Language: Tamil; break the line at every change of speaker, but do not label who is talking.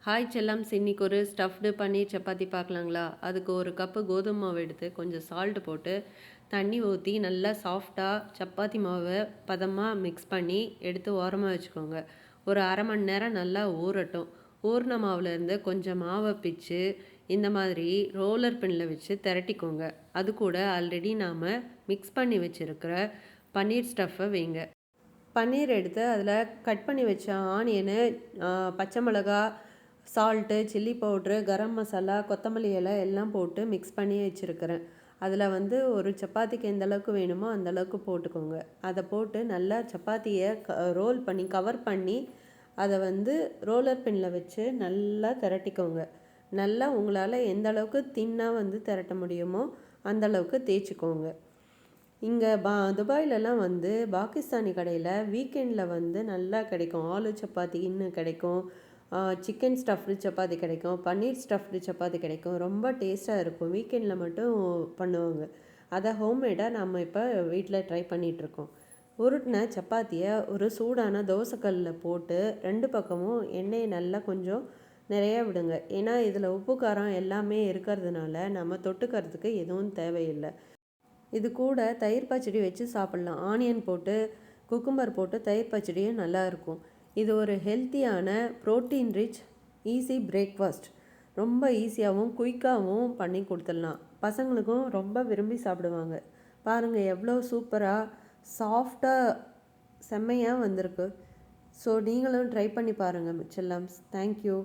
ஹாய் செல்லம்ஸ், இன்னைக்கு ஒரு ஸ்டஃப்டு பன்னீர் சப்பாத்தி பார்க்கலாங்களா? அதுக்கு ஒரு கப்பு கோதுமை மாவு எடுத்து கொஞ்சம் சால்ட் போட்டு தண்ணி ஊற்றி நல்லா சாஃப்டாக சப்பாத்தி மாவை பதமாக மிக்ஸ் பண்ணி எடுத்து ஓரமாக வச்சுக்கோங்க. ஒரு அரை மணி நேரம் நல்லா ஊறட்டும். ஊறின மாவுலேருந்து கொஞ்சம் மாவை பிச்சு இந்த மாதிரி ரோலர் பின்னில் வச்சு திரட்டிக்கோங்க. அது கூட ஆல்ரெடி நாம் மிக்ஸ் பண்ணி வச்சுருக்கிற பன்னீர் ஸ்டஃப்பை வைங்க. பன்னீர் எடுத்து அதில் கட் பண்ணி வச்ச ஆனியனு, பச்சை மிளகா, salt, chilli powder, garam masala, கொத்தமல்லி இலை எல்லாம் போட்டு மிக்ஸ் பண்ணி வச்சுருக்கிறேன். அதில் ஒரு சப்பாத்திக்கு எந்த அளவுக்கு வேணுமோ அந்த அளவுக்கு போட்டுக்கோங்க. அதை போட்டு நல்லா சப்பாத்தியை ரோல் பண்ணி கவர் பண்ணி அதை ரோலர் பின்னில் வச்சு நல்லா திரட்டிக்கோங்க. நல்லா உங்களால் எந்த அளவுக்கு தின்னாக திரட்ட முடியுமோ அந்த அளவுக்கு தேய்ச்சிக்கோங்க. இங்கே துபாயிலலாம் பாகிஸ்தானி கடையில் வீக்கெண்டில் நல்லா கிடைக்கும். ஆலு சப்பாத்தின்னு கிடைக்கும், சிக்கன் ஸ்டஃப்டு சப்பாத்தி கிடைக்கும், பன்னீர் ஸ்டஃப்டு சப்பாத்தி கிடைக்கும். ரொம்ப டேஸ்ட்டாக இருக்கும். வீக்கெண்டில் மட்டும் பண்ணுவாங்க. அதை ஹோம்மேடாக நம்ம இப்போ வீட்டில் ட்ரை பண்ணிகிட்ருக்கோம். உருட்டின சப்பாத்தியை ஒரு சூடான தோசைக்கல்லில் போட்டு 2 பக்கமும் எண்ணெயை நல்லா கொஞ்சம் நிறையா விடுங்க. ஏன்னா இதில் உப்பு காரம் எல்லாமே இருக்கிறதுனால நம்ம தொட்டுக்கிறதுக்கு எதுவும் தேவையில்லை. இது கூட தயிர் பச்சடி வச்சு சாப்பிட்லாம். ஆனியன் போட்டு குக்கும்பர் போட்டு தயிர் பச்சடியும் நல்லாயிருக்கும். இது ஒரு ஹெல்த்தியான ப்ரோட்டீன் ரிச் ஈஸி பிரேக்ஃபாஸ்ட். ரொம்ப ஈஸியாகவும் குயிக்காகவும் பண்ணி கொடுத்துடலாம். பசங்களுக்கும் ரொம்ப விரும்பி சாப்பிடுவாங்க. பாருங்கள் எவ்வளோ சூப்பராக சாஃப்டாக செம்மையாக வந்திருக்கு. ஸோ நீங்களும் ட்ரை பண்ணி பாருங்கள் செல்லம்ஸ். தேங்க்யூ.